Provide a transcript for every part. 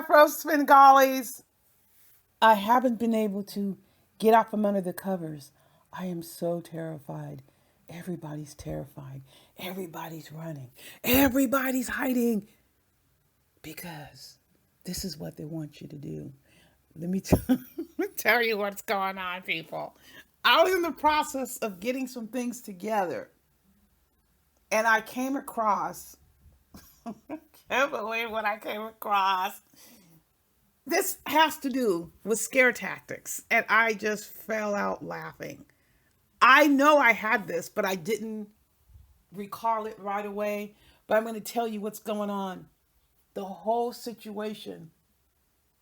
Afro Svengalis. I haven't been able to get out from under the covers. I am so terrified. Everybody's terrified. Everybody's running. Everybody's hiding because this is what they want you to do. Let me tell you what's going on, people. I was in the process of getting some things together and I came across, can't believe what I came across. This has to do with scare tactics, and I just fell out laughing. I know I had this, but I didn't recall it right away. But I'm going to tell you what's going on. The whole situation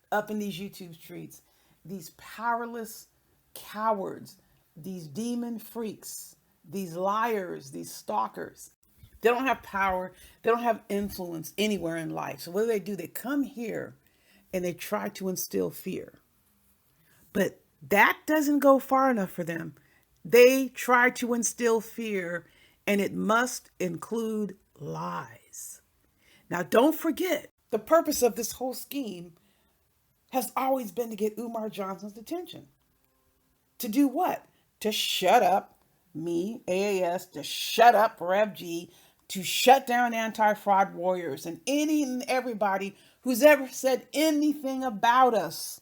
up in these YouTube streets, these powerless cowards, these demon freaks, these liars, these stalkers. They don't have power, they don't have influence anywhere in life. So what do? They come here and they try to instill fear. But that doesn't go far enough for them. They try to instill fear, and it must include lies. Now, don't forget, the purpose of this whole scheme has always been to get Umar Johnson's attention. To do what? To shut up me, AAS, to shut up Rev G, to shut down anti-fraud warriors and any and everybody who's ever said anything about us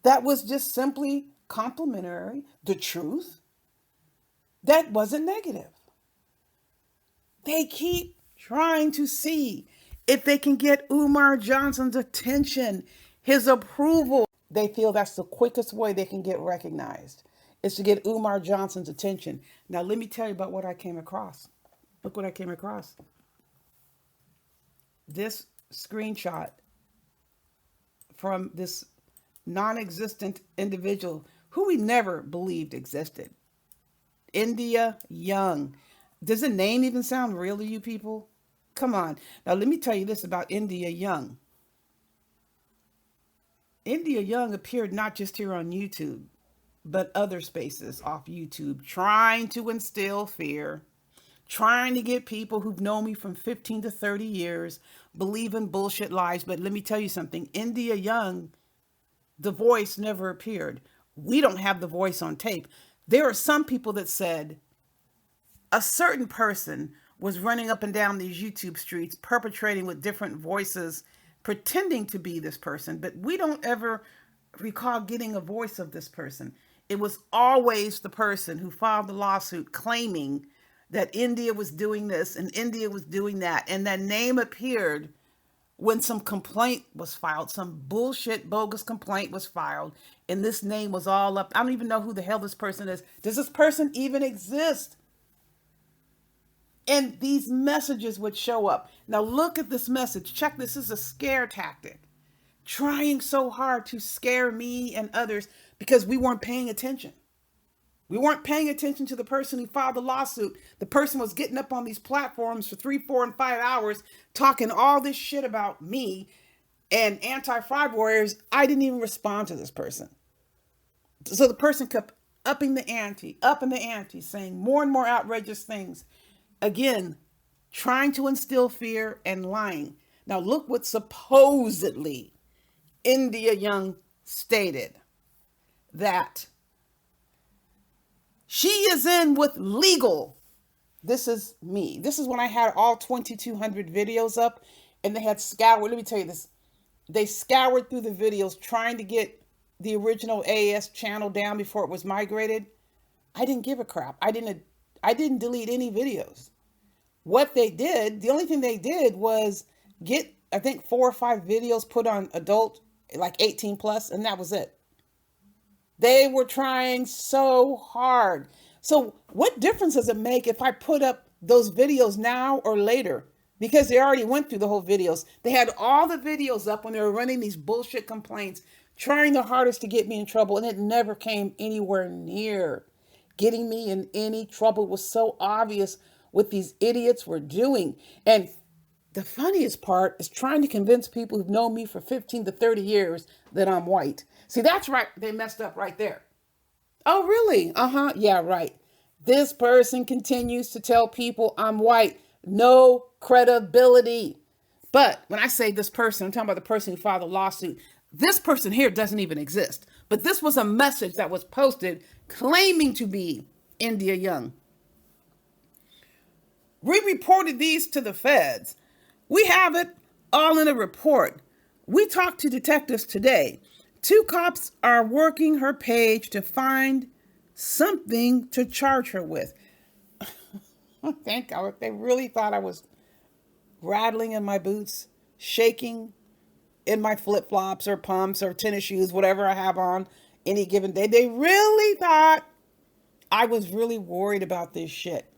that was just simply complimentary, the truth, that wasn't negative. They keep trying to see if they can get Umar Johnson's attention, his approval. They feel that's the quickest way they can get recognized, is to get Umar Johnson's attention. Now, let me tell you about what I came across. Look what I came across. This screenshot from this non-existent individual who we never believed existed. India Young. Does the name even sound real to you people? Come on. Now, let me tell you this about India Young. India Young appeared not just here on YouTube, but other spaces off YouTube, trying to instill fear, trying to get people who've known me from 15 to 30 years believe in bullshit lies. But let me tell you something. India Young, the voice never appeared. We don't have the voice on tape. There are some people that said a certain person was running up and down these YouTube streets, perpetrating with different voices, pretending to be this person, but we don't ever recall getting a voice of this person. It was always the person who filed the lawsuit claiming that India was doing this and India was doing that, and that name appeared when some complaint was filed, some bullshit bogus complaint was filed, and this name was all up. I don't even know who the hell this person is. Does this person even exist? And these messages would show up. Now look at this message. Check, this is a scare tactic. Trying so hard to scare me and others because we weren't paying attention. We weren't paying attention to the person who filed the lawsuit. The person was getting up on these platforms for 3, 4, and 5 hours talking all this shit about me and anti-fraud warriors. I didn't even respond to this person. So the person kept upping the ante, saying more and more outrageous things. Again, trying to instill fear and lying. Now look what supposedly India Young stated, that she is in with legal. This is me. This is when I had all 2,200 videos up and they had scoured. Let me tell you this. They scoured through the videos trying to get the original AAS channel down before it was migrated. I didn't give a crap. I didn't delete any videos. What they did, the only thing they did was get, I think, 4 or 5 videos put on adult, like 18 plus, and that was it. They were trying so hard. So what difference does it make if I put up those videos now or later? Because they already went through the whole videos. They had all the videos up when they were running these bullshit complaints, trying their hardest to get me in trouble, and it never came anywhere near getting me in any trouble. It was so obvious what these idiots were doing. And the funniest part is trying to convince people who've known me for 15 to 30 years that I'm white. See, that's right. They messed up right there. Oh, really? Uh-huh. Yeah, right. This person continues to tell people I'm white. No credibility. But when I say this person, I'm talking about the person who filed the lawsuit. This person here doesn't even exist. But this was a message that was posted claiming to be India Young. We reported these to the feds. We have it all in a report. We talked to detectives today. 2 cops are working her page to find something to charge her with. Thank God. They really thought I was rattling in my boots, shaking in my flip-flops or pumps or tennis shoes, whatever I have on any given day. They really thought I was really worried about this shit.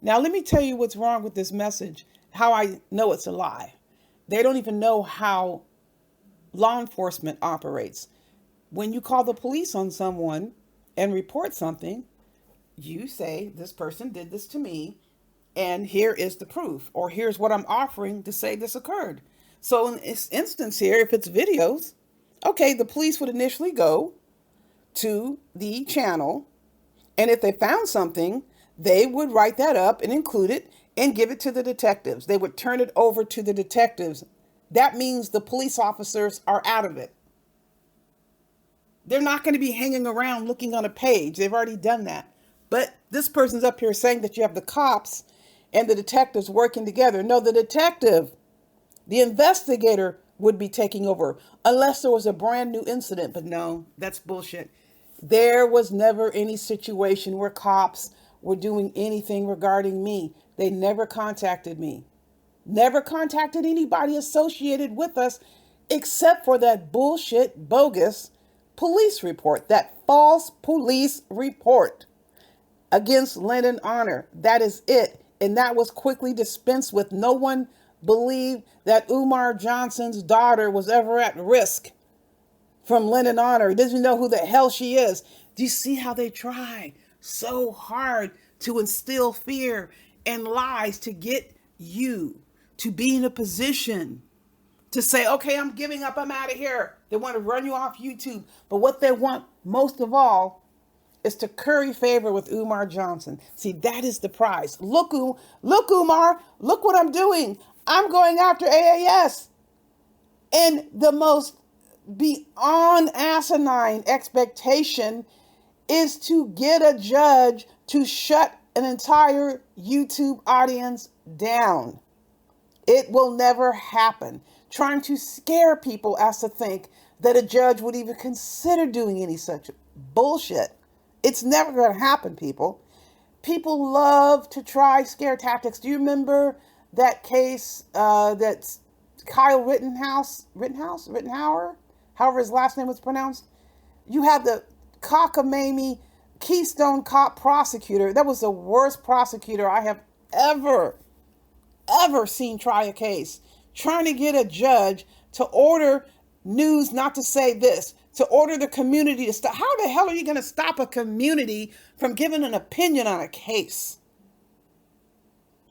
Now, let me tell you what's wrong with this message, how I know it's a lie. They don't even know how law enforcement operates. When you call the police on someone and report something, you say, this person did this to me, and here is the proof, or here's what I'm offering to say this occurred. So in this instance here, if it's videos, okay, the police would initially go to the channel, and if they found something, they would write that up and include it and give it to the detectives. They would turn it over to the detectives. That means the police officers are out of it. They're not going to be hanging around looking on a page. They've already done that. But this person's up here saying that you have the cops and the detectives working together. No, the detective, the investigator would be taking over unless there was a brand new incident. But no, that's bullshit. There was never any situation where cops were doing anything regarding me. They never contacted me. Never contacted anybody associated with us except for that bullshit, bogus police report, that false police report against Lyndon Honor. That is it. And that was quickly dispensed with. No one believed that Umar Johnson's daughter was ever at risk from Lyndon Honor. He doesn't know who the hell she is. Do you see how they try so hard to instill fear and lies to get you to be in a position to say, okay, I'm giving up, I'm out of here. They want to run you off YouTube. But what they want most of all is to curry favor with Umar Johnson. See, that is the prize. Look, Umar, look what I'm doing. I'm going after AAS. And the most beyond asinine expectation is to get a judge to shut an entire YouTube audience down. It will never happen. Trying to scare people as to think that a judge would even consider doing any such bullshit. It's never going to happen, people. People love to try scare tactics. Do you remember that case that's Kyle Rittenhauer, however his last name was pronounced? You had the cockamamie Keystone Cop prosecutor. That was the worst prosecutor I have ever seen try a case, trying to get a judge to order news not to say this, to order the community to stop. How the hell are you going to stop a community from giving an opinion on a case?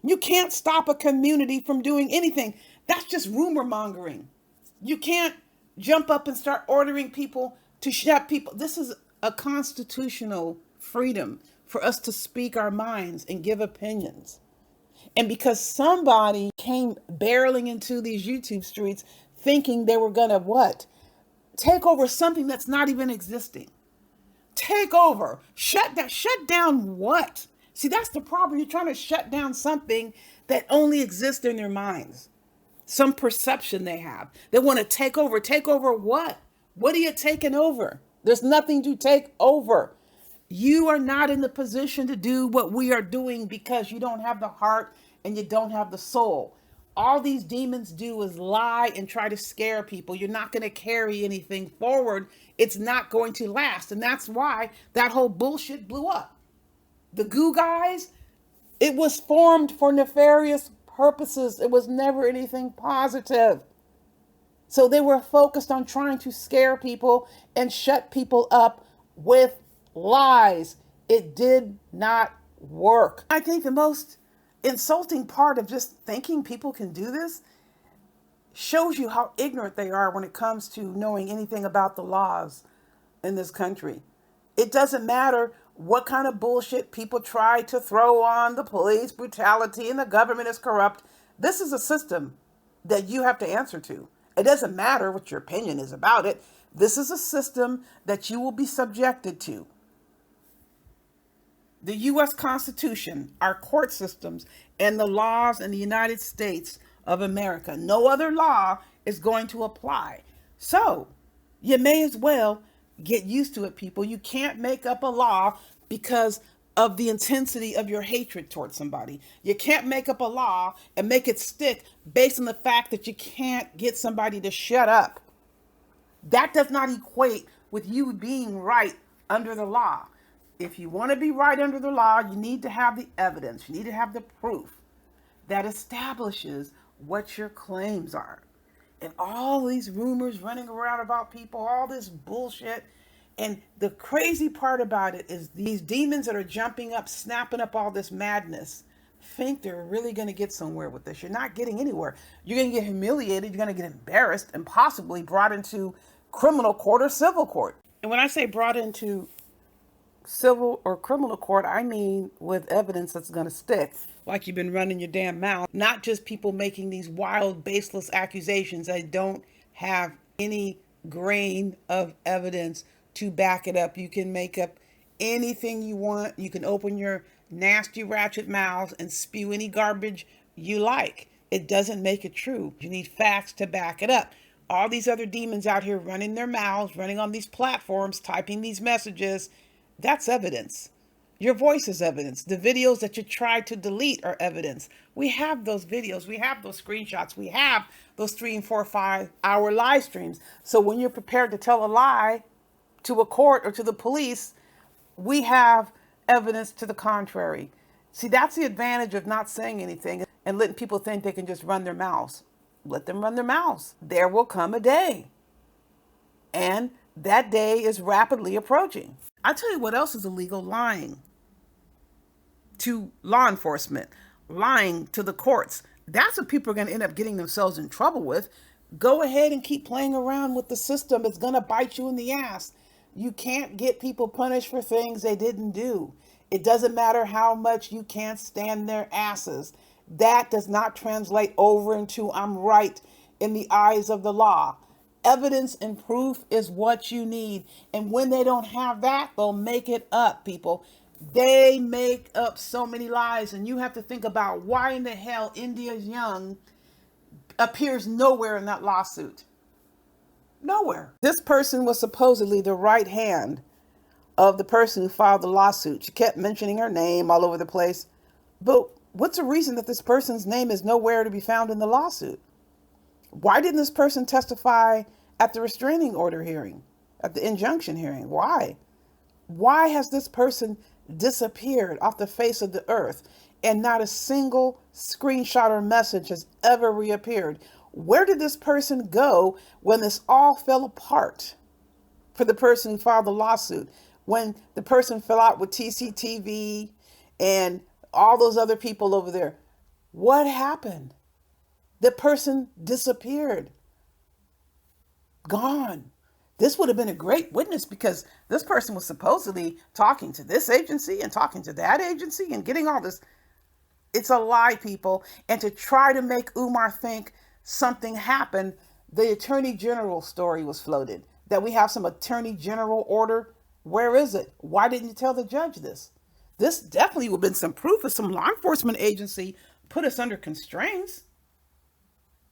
You can't stop a community from doing anything. That's just rumor mongering. You can't jump up and start ordering people to shut people. This is a constitutional freedom for us to speak our minds and give opinions. And because somebody came barreling into these YouTube streets thinking they were going to what? Take over something that's not even existing. Take over. Shut down what? See, that's the problem. You're trying to shut down something that only exists in their minds. Some perception they have. They want to take over. Take over what? What are you taking over? There's nothing to take over. You are not in the position to do what we are doing because you don't have the heart and you don't have the soul. All these demons do is lie and try to scare people. You're not going to carry anything forward. It's not going to last. And that's why that whole bullshit blew up. The goo guys, it was formed for nefarious purposes. It was never anything positive. So they were focused on trying to scare people and shut people up with lies. It did not work. I think the most insulting part of just thinking people can do this shows you how ignorant they are when it comes to knowing anything about the laws in this country. It doesn't matter what kind of bullshit people try to throw on the police brutality and the government is corrupt. This is a system. that you have to answer to. It doesn't matter what your opinion is about it. This is a system that you will be subjected to. The U.S. Constitution, our court systems, and the laws in the United States of America. No other law is going to apply. So you may as well get used to it, people. You can't make up a law because of the intensity of your hatred towards somebody. You can't make up a law and make it stick based on the fact that you can't get somebody to shut up. That does not equate with you being right under the law. If you want to be right under the law, you need to have the evidence. You need to have the proof that establishes what your claims are. And all these rumors running around about people, all this bullshit. And the crazy part about it is these demons that are jumping up, snapping up all this madness, think they're really going to get somewhere with this. You're not getting anywhere. You're going to get humiliated. You're going to get embarrassed and possibly brought into criminal court or civil court. And when I say brought into civil or criminal court, I mean with evidence that's going to stick, like you've been running your damn mouth. Not just people making these wild, baseless accusations that don't have any grain of evidence to back it up. You can make up anything you want. You can open your nasty, ratchet mouth and spew any garbage you like. It doesn't make it true. You need facts to back it up. All these other demons out here running their mouths, running on these platforms, typing these messages, that's evidence. Your voice is evidence. The videos that you tried to delete are evidence. We have those videos. We have those screenshots. We have those 3 and 4, 5 hour live streams. So when you're prepared to tell a lie to a court or to the police, we have evidence to the contrary. See, that's the advantage of not saying anything and letting people think they can just run their mouths. Let them run their mouths. There will come a day. And that day is rapidly approaching. I tell you what else is illegal: lying to law enforcement, lying to the courts. That's what people are going to end up getting themselves in trouble with. Go ahead and keep playing around with the system. It's going to bite you in the ass. You can't get people punished for things they didn't do. It doesn't matter how much you can't stand their asses. That does not translate over into I'm right in the eyes of the law. Evidence and proof is what you need. And when they don't have that, they'll make it up, people. They make up so many lies. And you have to think about why in the hell India Young appears nowhere in that lawsuit. Nowhere. This person was supposedly the right hand of the person who filed the lawsuit. She kept mentioning her name all over the place. But what's the reason that this person's name is nowhere to be found in the lawsuit? Why didn't this person testify at the restraining order hearing, at the injunction hearing? Why? Why has this person disappeared off the face of the earth and not a single screenshot or message has ever reappeared? Where did this person go when this all fell apart for the person who filed the lawsuit? When the person fell out with TCTV and all those other people over there? What happened? The person disappeared. Gone. This would have been a great witness because this person was supposedly talking to this agency and talking to that agency and getting all this. It's a lie, people. And to try to make Umar think something happened, the Attorney General story was floated. That we have some Attorney General order. Where is it? Why didn't you tell the judge this? This definitely would have been some proof if some law enforcement agency put us under constraints.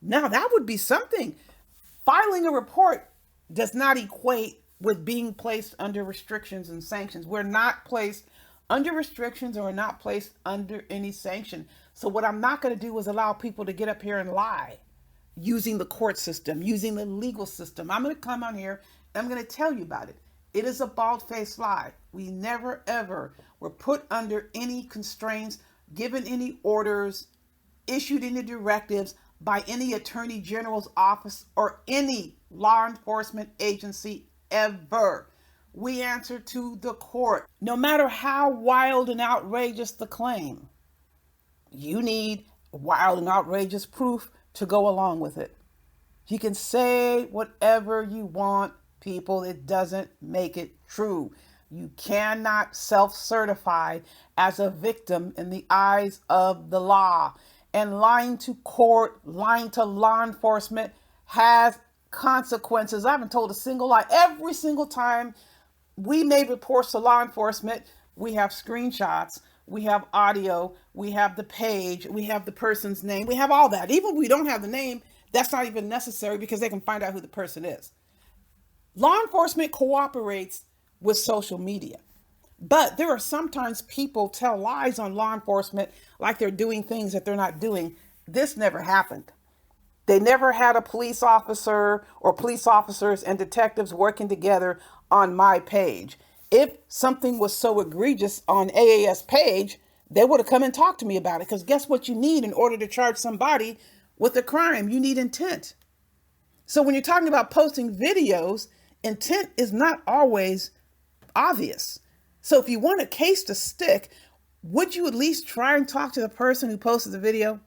Now that would be something. Filing a report does not equate with being placed under restrictions and sanctions. We're not placed under restrictions or we're not placed under any sanction. So what I'm not going to do is allow people to get up here and lie using the court system, using the legal system. I'm going to come on here and I'm going to tell you about it. It is a bald-faced lie. We never, ever were put under any constraints, given any orders, issued any directives by any attorney general's office or any law enforcement agency ever. We answer to the court. No matter how wild and outrageous the claim, you need wild and outrageous proof to go along with it. You can say whatever you want, people. It doesn't make it true. You cannot self-certify as a victim in the eyes of the law. And lying to court, lying to law enforcement has consequences. I haven't told a single lie. Every single time we made reports to law enforcement, we have screenshots, we have audio, we have the page, we have the person's name, we have all that. Even if we don't have the name, that's not even necessary because they can find out who the person is. Law enforcement cooperates with social media. But there are sometimes people tell lies on law enforcement like they're doing things that they're not doing. This never happened. They never had a police officer or police officers and detectives working together on my page. If something was so egregious on AAS page, they would have come and talked to me about it. Because guess what you need in order to charge somebody with a crime? You need intent. So when you're talking about posting videos, intent is not always obvious. So if you want a case to stick, would you at least try and talk to the person who posted the video?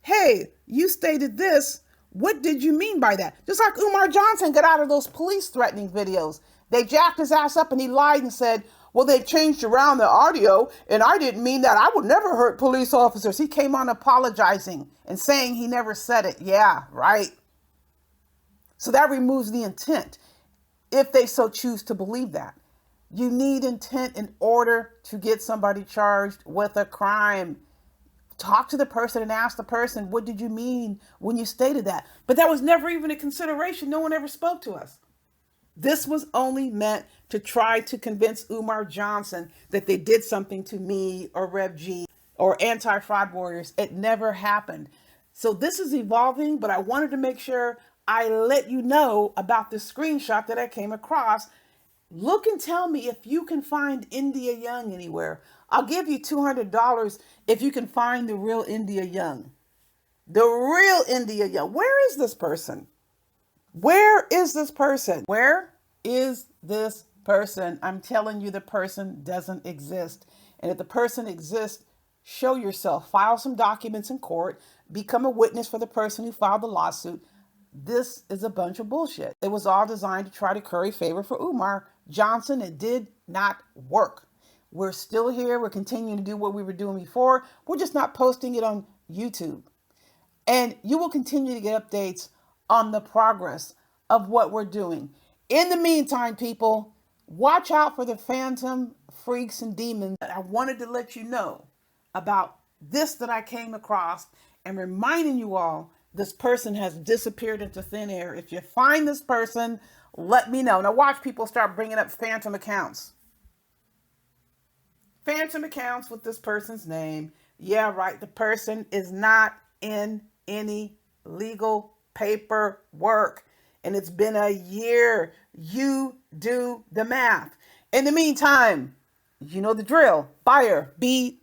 Hey, you stated this. What did you mean by that? Just like Umar Johnson got out of those police threatening videos. They jacked his ass up and he lied and said, well, they changed around the audio and I didn't mean that. I would never hurt police officers. He came on apologizing and saying he never said it. Yeah, right. So that removes the intent if they so choose to believe that. You need intent in order to get somebody charged with a crime. Talk to the person and ask the person, what did you mean when you stated that? But that was never even a consideration. No one ever spoke to us. This was only meant to try to convince Umar Johnson that they did something to me or Rev G or anti-fraud warriors. It never happened. So this is evolving, but I wanted to make sure I let you know about this screenshot that I came across. Look and tell me if you can find India Young anywhere. I'll give you $200 if you can find the real India Young. The real India Young. Where is this person? Where is this person? Where is this person? I'm telling you, the person doesn't exist. And if the person exists, show yourself. File some documents in court. Become a witness for the person who filed the lawsuit. This is a bunch of bullshit. It was all designed to try to curry favor for Umar Johnson. It did not work. We're still here. We're continuing to do what we were doing before. We're just not posting it on YouTube. And you will continue to get updates on the progress of what we're doing. In the meantime, people, watch out for the phantom freaks and demons. I wanted to let you know about this that I came across and reminding you all this person has disappeared into thin air. If you find this person, let me know. Now watch people start bringing up phantom accounts. Phantom accounts with this person's name. Yeah, right. The person is not in any legal paperwork. And it's been a year. You do the math. In the meantime, you know the drill. Buyer beware.